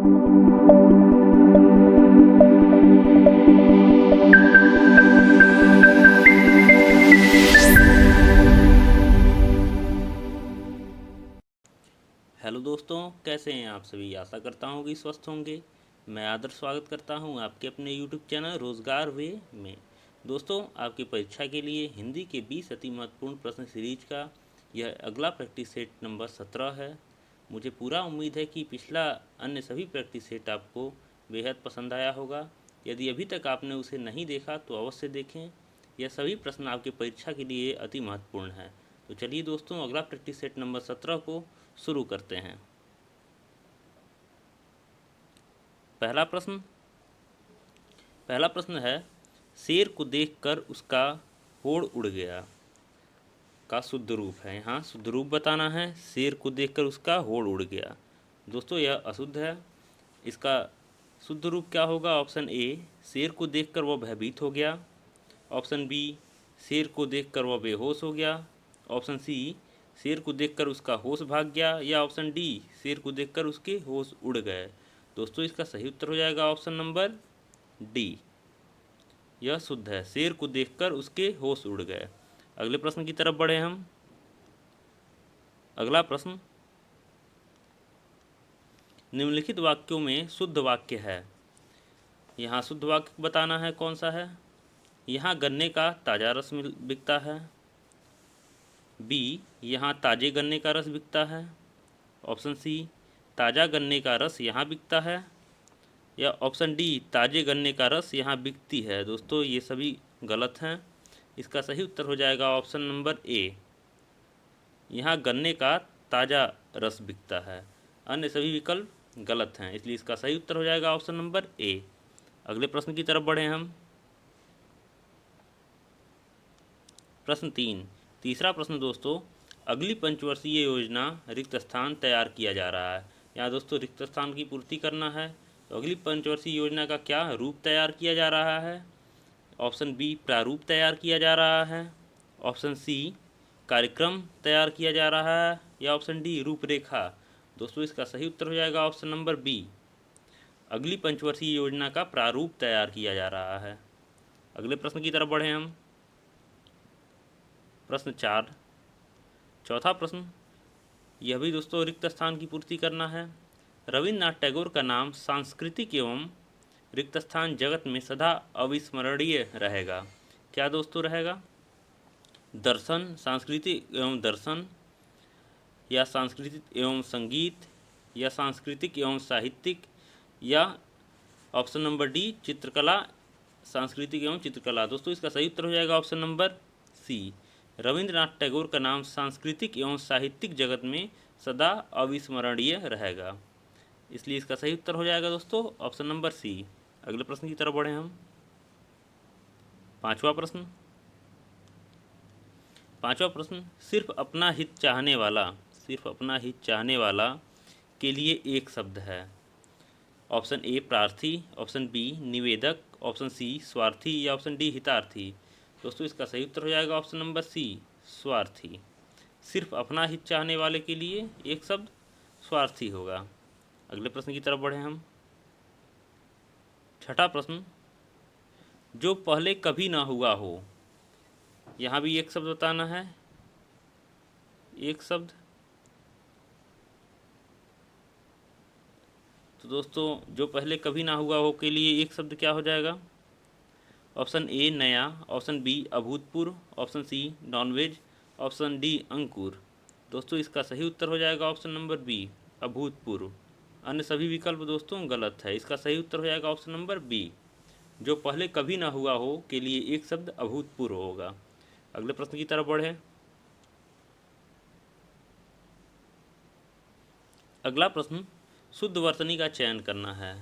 Hello दोस्तों, कैसे हैं आप सभी। आशा करता हूँ कि स्वस्थ होंगे। मैं आदर स्वागत करता हूँ आपके अपने यूट्यूब चैनल रोज़गार वे में। दोस्तों, आपकी परीक्षा के लिए हिंदी के 20 अति महत्वपूर्ण प्रश्न सीरीज का यह अगला प्रैक्टिस सेट नंबर 17 है। मुझे पूरा उम्मीद है कि पिछला अन्य सभी प्रैक्टिस सेट आपको बेहद पसंद आया होगा। यदि अभी तक आपने उसे नहीं देखा तो अवश्य देखें। यह सभी प्रश्न आपकी परीक्षा के लिए अति महत्वपूर्ण है। तो चलिए दोस्तों, अगला प्रैक्टिस सेट नंबर 17 को शुरू करते हैं। पहला प्रश्न है, शेर को देखकर उसका होड़ उड़ गया का शुद्ध रूप है। यहाँ शुद्ध रूप बताना है। शेर को देखकर उसका होड़ उड़ गया। दोस्तों, यह अशुद्ध है। इसका शुद्ध रूप क्या होगा। ऑप्शन ए, शेर को देखकर वह भयभीत हो गया। ऑप्शन बी, शेर को देखकर वह बेहोश हो गया। ऑप्शन सी, शेर को देखकर उसका होश भाग गया। या ऑप्शन डी, शेर को देखकर उसके होश उड़ गए। दोस्तों, इसका सही उत्तर हो जाएगा ऑप्शन नंबर डी। यह शुद्ध है। शेर को देखकर उसके होश उड़ गए। अगले प्रश्न की तरफ बढ़े हम। अगला प्रश्न, निम्नलिखित वाक्यों में शुद्ध वाक्य है। यहाँ शुद्ध वाक्य बताना है कौन सा है। यहाँ गन्ने का ताज़ा रस बिकता है। बी, यहाँ ताजे गन्ने का रस बिकता है। ऑप्शन सी, ताज़ा गन्ने का रस यहाँ बिकता है। या ऑप्शन डी, ताजे गन्ने का रस यहाँ बिकती है। दोस्तों, ये सभी गलत हैं। इसका सही उत्तर हो जाएगा ऑप्शन नंबर ए, यहाँ गन्ने का ताज़ा रस बिकता है। अन्य सभी विकल्प गलत हैं, इसलिए इसका सही उत्तर हो जाएगा ऑप्शन नंबर ए। अगले प्रश्न की तरफ बढ़े हम। प्रश्न 3, तीसरा प्रश्न दोस्तों, अगली पंचवर्षीय योजना रिक्त स्थान तैयार किया जा रहा है। यहाँ दोस्तों रिक्त स्थान की पूर्ति करना है। तो अगली पंचवर्षीय योजना का क्या रूप तैयार किया जा रहा है। ऑप्शन बी, प्रारूप तैयार किया जा रहा है। ऑप्शन सी, कार्यक्रम तैयार किया जा रहा है। या ऑप्शन डी, रूपरेखा। दोस्तों, इसका सही उत्तर हो जाएगा ऑप्शन नंबर बी, अगली पंचवर्षीय योजना का प्रारूप तैयार किया जा रहा है। अगले प्रश्न की तरफ बढ़े हम। प्रश्न 4, चौथा प्रश्न, यह भी दोस्तों रिक्त स्थान की पूर्ति करना है। रविन्द्रनाथ टैगोर का नाम सांस्कृतिक एवं रिक्त स्थान जगत में सदा अविस्मरणीय रहेगा। क्या दोस्तों रहेगा। दर्शन, सांस्कृतिक एवं दर्शन, या सांस्कृतिक एवं संगीत, या सांस्कृतिक एवं साहित्यिक, या ऑप्शन नंबर डी, चित्रकला, सांस्कृतिक एवं चित्रकला। दोस्तों, इसका सही उत्तर हो जाएगा option number C, Rabindranath Tagore का नाम सांस्कृतिक एवं साहित्यिक जगत में सदा अविस्मरणीय रहेगा। इसलिए इसका सही उत्तर हो जाएगा दोस्तों ऑप्शन नंबर सी। अगले प्रश्न की तरफ बढ़े हम। पांचवा प्रश्न, सिर्फ अपना हित चाहने वाला के लिए एक शब्द है। ऑप्शन ए, प्रार्थी। ऑप्शन बी, निवेदक। ऑप्शन सी, स्वार्थी। या ऑप्शन डी, हितार्थी। दोस्तों, इसका सही उत्तर हो जाएगा ऑप्शन नंबर सी, स्वार्थी। सिर्फ अपना हित चाहने वाले के लिए एक शब्द स्वार्थी होगा। अगले प्रश्न की तरफ बढ़े हम। छठा प्रश्न, जो पहले कभी ना हुआ हो। यहाँ भी एक शब्द बताना है। एक शब्द। तो दोस्तों, जो पहले कभी ना हुआ हो के लिए एक शब्द क्या हो जाएगा। ऑप्शन ए, नया। ऑप्शन बी, अभूतपूर्व। Option C, nonveg. Option D, अंकुर। दोस्तों, इसका सही उत्तर हो जाएगा ऑप्शन नंबर बी, अभूतपूर्व। अन्य सभी विकल्प दोस्तों गलत है। इसका सही उत्तर हो जाएगा ऑप्शन नंबर बी, जो पहले कभी ना हुआ हो के लिए एक शब्द अभूतपूर्व होगा। अगले प्रश्न की तरफ बढ़े। अगला प्रश्न, शुद्ध वर्तनी का चयन करना है।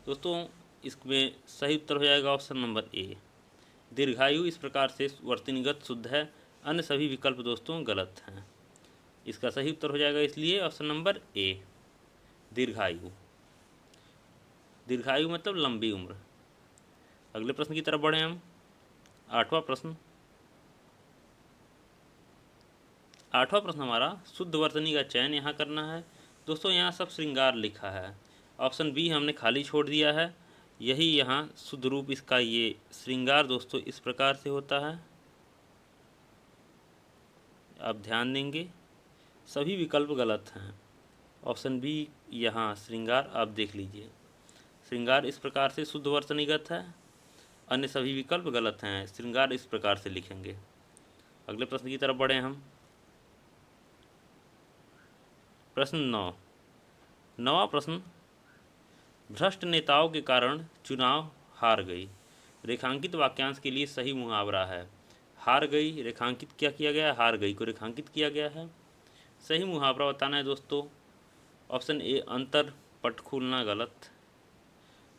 दोस्तों, इसमें सही उत्तर हो जाएगा ऑप्शन नंबर ए, दीर्घायु इस प्रकार से वर्तनीगत शुद्ध है। अन्य सभी विकल्प दोस्तों गलत हैं। इसका सही उत्तर हो जाएगा इसलिए ऑप्शन नंबर ए, दीर्घायु। दीर्घायु मतलब लंबी उम्र। अगले प्रश्न की तरफ बढ़े हम। आठवां प्रश्न हमारा, शुद्ध वर्तनी का चयन यहाँ करना है। दोस्तों, यहाँ सब श्रृंगार लिखा है। ऑप्शन बी हमने खाली छोड़ दिया है, यही यहाँ शुद्ध रूप इसका ये श्रृंगार दोस्तों इस प्रकार से होता है। आप ध्यान देंगे सभी विकल्प गलत हैं। ऑप्शन बी यहाँ श्रृंगार आप देख लीजिए, श्रृंगार इस प्रकार से शुद्ध वर्तनीगत है, अन्य सभी विकल्प गलत हैं, श्रृंगार इस प्रकार से लिखेंगे। अगले प्रश्न की तरफ बढ़े हम। प्रश्न 9, नवा प्रश्न, भ्रष्ट नेताओं के कारण चुनाव हार गई। रेखांकित वाक्यांश के लिए सही मुहावरा है। हार गई रेखांकित क्या किया गया है, हार गई को रेखांकित किया गया है। सही मुहावरा बताना है दोस्तों। ऑप्शन ए अंतर पट खुलना गलत।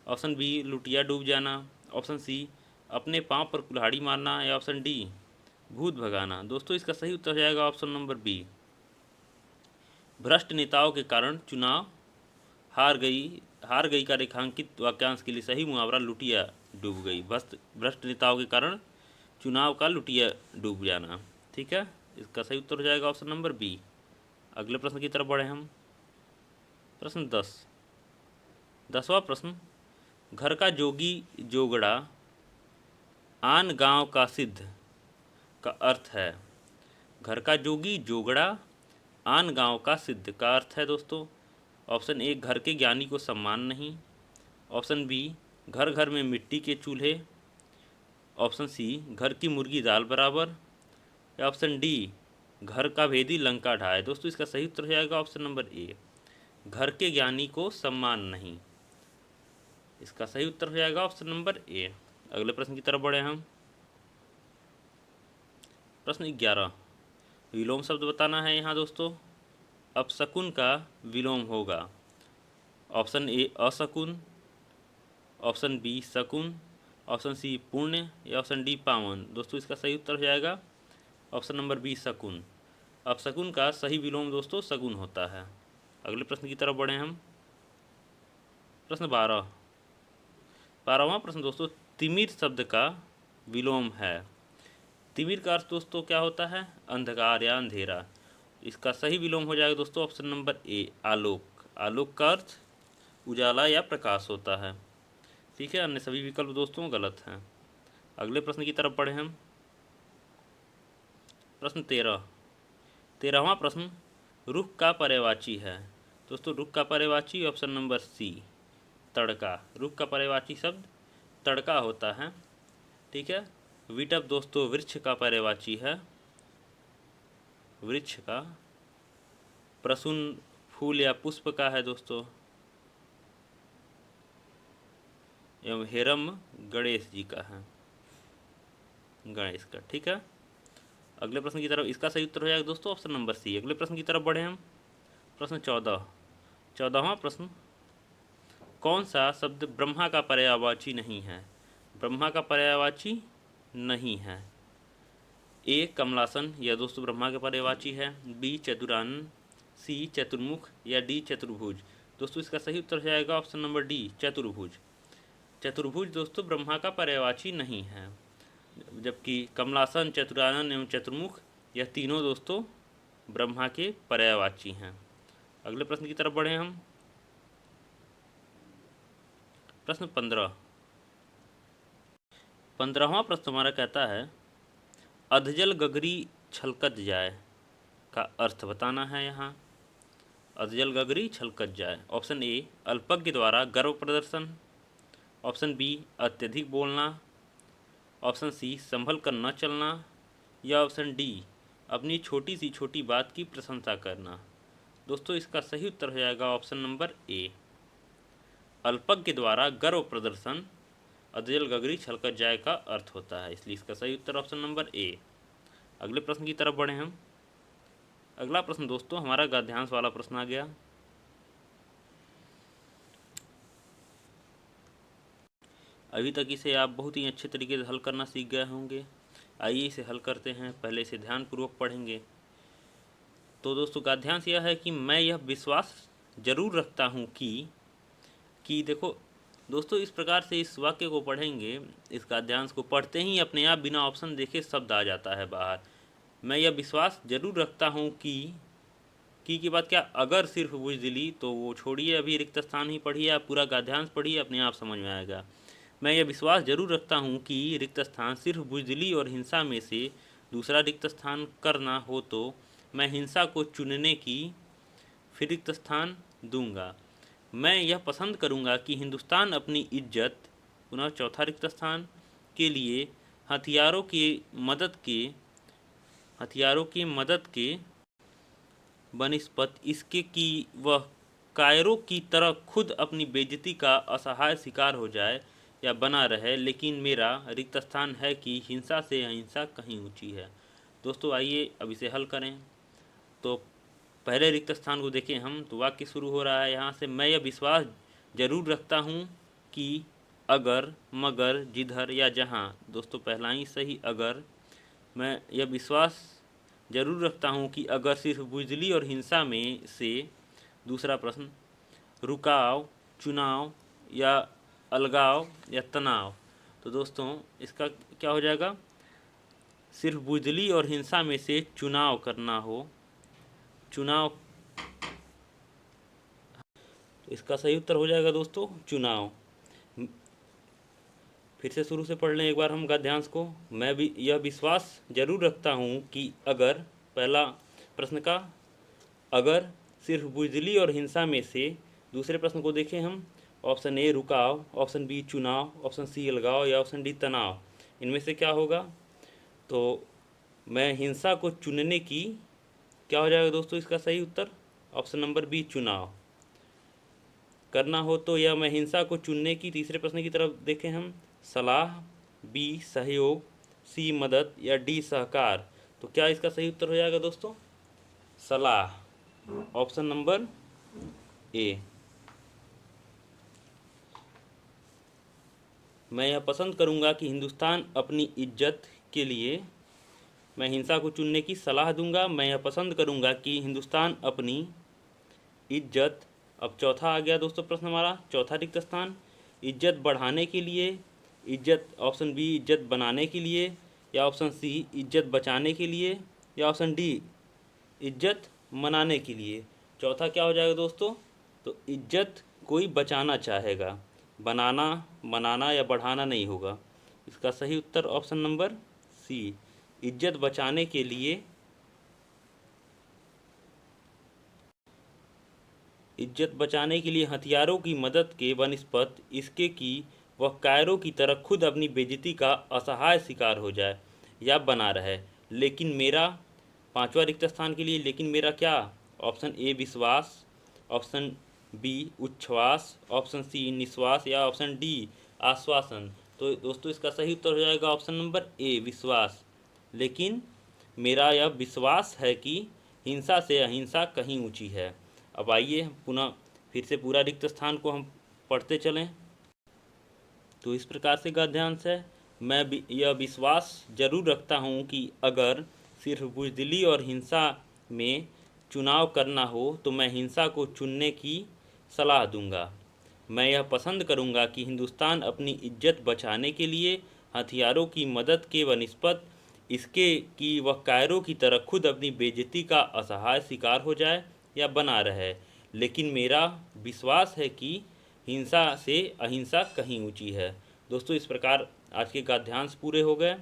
ऑप्शन बी लुटिया डूब जाना। ऑप्शन सी अपने पाँव पर कुल्हाड़ी मारना। या ऑप्शन डी भूत भगाना। दोस्तों इसका सही उत्तर हो जाएगा ऑप्शन नंबर बी, भ्रष्ट नेताओं के कारण चुनाव हार गई का रेखांकित वाक्यांश के लिए सही मुहावरा लुटिया डूब गई। भ्रष्ट नेताओं के कारण चुनाव का लुटिया डूब जाना। ठीक है, इसका सही उत्तर हो जाएगा ऑप्शन नंबर बी। अगले प्रश्न की तरफ बढ़े हम। प्रश्न 10, 10वां प्रश्न, घर का जोगी जोगड़ा आन गांव का सिद्ध का अर्थ है। घर का जोगी जोगड़ा आन गांव का सिद्ध का अर्थ है दोस्तों। ऑप्शन ए घर के ज्ञानी को सम्मान नहीं। ऑप्शन बी घर घर में मिट्टी के चूल्हे। ऑप्शन सी घर की मुर्गी दाल बराबर। या ऑप्शन डी घर का भेदी लंका ढाए। दोस्तों इसका सही उत्तर हो जाएगा ऑप्शन नंबर ए, घर के ज्ञानी को सम्मान नहीं। इसका सही उत्तर हो जाएगा ऑप्शन नंबर ए। अगले प्रश्न की तरफ बढ़े हम। प्रश्न 11, विलोम शब्द बताना है यहाँ दोस्तों। अपशकुन का विलोम होगा। ऑप्शन ए अशकुन, ऑप्शन बी शकुन, ऑप्शन सी पुण्य, या ऑप्शन डी पावन। दोस्तों इसका सही उत्तर हो जाएगा ऑप्शन नंबर बी शकुन। अपशकुन का सही विलोम दोस्तों शकुन होता है। अगले प्रश्न की तरफ बढ़े हम। प्रश्न 12, 12वां प्रश्न दोस्तों, तिमिर शब्द का विलोम है। तिमिर का अर्थ दोस्तों क्या होता है, अंधकार या अंधेरा। इसका सही विलोम हो जाएगा दोस्तों ऑप्शन नंबर ए आलोक। आलोक का अर्थ उजाला या प्रकाश होता है। ठीक है, अन्य सभी विकल्प दोस्तों गलत हैं। अगले प्रश्न की तरफ बढ़े हम। प्रश्न 13, 13वां प्रश्न, रुख का पर्यायवाची है। दोस्तों रुख का पर्यायवाची ऑप्शन नंबर सी तड़का। रुख का पर्यायवाची शब्द तड़का होता है। ठीक है, विटप दोस्तों वृक्ष का पर्यायवाची है, वृक्ष का। प्रसून फूल या पुष्प का है दोस्तों। एवं हेरम गणेश जी का है, गणेश का। ठीक है, अगले प्रश्न की तरफ, इसका सही उत्तर हो जाएगा दोस्तों ऑप्शन नंबर सी। अगले प्रश्न की तरफ बढ़े हम। प्रश्न 14, 14वां प्रश्न, कौन सा शब्द ब्रह्मा का पर्यायवाची नहीं है। ब्रह्मा का पर्यायवाची नहीं है। ए कमलासन, यह दोस्तों ब्रह्मा के पर्यायवाची है। बी चतुरानन, सी चतुर्मुख, या डी चतुर्भुज। दोस्तों इसका सही उत्तर हो जाएगा ऑप्शन नंबर डी चतुर्भुज। चतुर्भुज दोस्तों ब्रह्मा का पर्यायवाची नहीं है, जबकि कमलासन, चतुरानन एवं चतुर्मुख यह तीनों दोस्तों ब्रह्मा के पर्यायवाची हैं। अगले प्रश्न की तरफ बढ़े हम। प्रश्न 15, 15वां प्रश्न हमारा कहता है, अधजल गगरी छलकत जाए का अर्थ बताना है यहाँ। अधजल गगरी छलकत जाए। ऑप्शन ए अल्पज्ञ द्वारा गर्व प्रदर्शन। ऑप्शन बी अत्यधिक बोलना। ऑप्शन सी संभल कर न चलना। या ऑप्शन डी अपनी छोटी सी छोटी बात की प्रशंसा करना। दोस्तों इसका सही उत्तर हो जाएगा ऑप्शन नंबर ए, अल्पज्ञ द्वारा गर्व प्रदर्शन अधजल गगरी छलकत जाए का अर्थ होता है, इसलिए इसका सही उत्तर ऑप्शन नंबर ए। अगले प्रश्न की तरफ बढ़े हम। अगला प्रश्न दोस्तों हमारा गद्यांश वाला प्रश्न आ गया। अभी तक इसे आप बहुत ही अच्छे तरीके से हल करना सीख गए होंगे। आइए इसे हल करते हैं। पहले इसे ध्यानपूर्वक पढ़ेंगे। तो दोस्तों गद्यांश यह है कि मैं यह विश्वास जरूर रखता हूँ कि देखो दोस्तों इस प्रकार से इस वाक्य को पढ़ेंगे, इस गद्यांश को पढ़ते ही अपने आप बिना ऑप्शन देखे शब्द आ जाता है बाहर। मैं यह विश्वास जरूर रखता हूँ की के बाद क्या अगर सिर्फ बुज़दिली, तो वो छोड़िए, अभी रिक्त स्थान ही पढ़िए, आप पूरा गद्यांश पढ़िए, अपने आप समझ में आएगा। मैं यह विश्वास जरूर रखता हूँ कि रिक्त स्थान सिर्फ बुज़दिली और हिंसा में से दूसरा रिक्त स्थान करना हो तो मैं हिंसा को चुनने की फिर रिक्त स्थान दूंगा। मैं यह पसंद करूंगा कि हिंदुस्तान अपनी इज्जत, पुनः चौथा रिक्त स्थान, के लिए हथियारों की मदद के बनिस्पत इसके कि वह कायरों की तरह खुद अपनी बेइज्जती का असहाय शिकार हो जाए या बना रहे, लेकिन मेरा रिक्त स्थान है कि हिंसा से अहिंसा कहीं ऊंची है। दोस्तों आइए अब इसे हल करें। तो पहले रिक्त स्थान को देखें हम, तो वाक्य शुरू हो रहा है यहाँ से, मैं यह विश्वास जरूर रखता हूँ कि अगर, मगर, जिधर या जहाँ। दोस्तों पहला ही सही, अगर। मैं यह विश्वास जरूर रखता हूँ कि अगर सिर्फ बुज़दिली और हिंसा में से दूसरा प्रश्न, रुकाव, चुनाव या अलगाव या तनाव। तो दोस्तों इसका क्या हो जाएगा, सिर्फ बुज़दिली और हिंसा में से चुनाव करना हो, चुनाव, तो इसका सही उत्तर हो जाएगा दोस्तों चुनाव। फिर से शुरू से पढ़ लें एक बार हम गद्यांश को। मैं भी यह विश्वास जरूर रखता हूँ कि अगर, पहला प्रश्न का अगर सिर्फ बुज़दिली और हिंसा में से, दूसरे प्रश्न को देखें हम, ऑप्शन ए रुकाव, ऑप्शन बी चुनाव, ऑप्शन सी अलगाव या ऑप्शन डी तनाव, इनमें से क्या होगा। तो मैं हिंसा को चुनने की, क्या हो जाएगा दोस्तों इसका सही उत्तर, ऑप्शन नंबर बी चुनाव करना हो तो, या मैं हिंसा को चुनने की, तीसरे प्रश्न की तरफ देखें हम, सलाह, बी सहयोग, सी मदद या डी सहकार। तो क्या इसका सही उत्तर हो जाएगा दोस्तों, सलाह, ऑप्शन नंबर ए। मैं यह पसंद करूंगा कि हिंदुस्तान अपनी इज्जत के लिए, मैं हिंसा को चुनने की सलाह दूंगा। मैं यह पसंद करूंगा कि हिंदुस्तान अपनी इज्जत, अब चौथा आ गया दोस्तों प्रश्न हमारा, चौथा रिक्त स्थान, इज्जत बढ़ाने के लिए, इज्जत, ऑप्शन बी इज्जत बनाने के लिए, या ऑप्शन सी इज्जत बचाने के लिए, या ऑप्शन डी इज्जत मनाने के लिए। चौथा क्या हो जाएगा दोस्तों, तो इज्जत कोई बचाना चाहेगा, बनाना, मनाना या बढ़ाना नहीं होगा। इसका सही उत्तर ऑप्शन नंबर सी, इज्जत बचाने के लिए, इज्जत बचाने के लिए हथियारों की मदद के बनिस्पत इसके कि वह कायरों की तरह खुद अपनी बेइज्जती का असहाय शिकार हो जाए या बना रहे, लेकिन मेरा, पांचवा रिक्त स्थान के लिए लेकिन मेरा क्या, ऑप्शन ए विश्वास, ऑप्शन बी उच्छ्वास, ऑप्शन सी निश्वास या ऑप्शन डी आश्वासन। तो दोस्तों इसका सही उत्तर हो जाएगा ऑप्शन नंबर ए विश्वास, लेकिन मेरा यह विश्वास है कि हिंसा से अहिंसा कहीं ऊंची है। अब आइए पुनः फिर से पूरा रिक्त स्थान को हम पढ़ते चलें। तो इस प्रकार से गद्यांश है, मैं यह विश्वास जरूर रखता हूँ कि अगर सिर्फ बुज़दिली और हिंसा में चुनाव करना हो तो मैं हिंसा को चुनने की सलाह दूंगा। मैं यह पसंद करूंगा कि हिंदुस्तान अपनी इज्जत बचाने के लिए हथियारों की मदद के बनिस्पत इसके कि वह कायरों की तरह खुद अपनी बेइज्जती का असहाय शिकार हो जाए या बना रहे, लेकिन मेरा विश्वास है कि हिंसा से अहिंसा कहीं ऊंची है। दोस्तों इस प्रकार आज के गद्यांश पूरे हो गए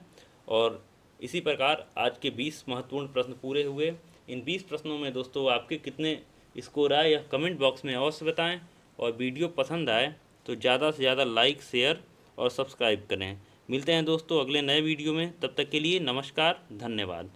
और इसी प्रकार आज के 20 महत्वपूर्ण प्रश्न पूरे हुए। इन 20 प्रश्नों में दोस्तों आपके कितने स्कोर आए यह कमेंट बॉक्स में अवश्य बताएं, और वीडियो पसंद आए तो ज़्यादा से ज़्यादा लाइक, शेयर और सब्सक्राइब करें। मिलते हैं दोस्तों अगले नए वीडियो में, तब तक के लिए नमस्कार, धन्यवाद।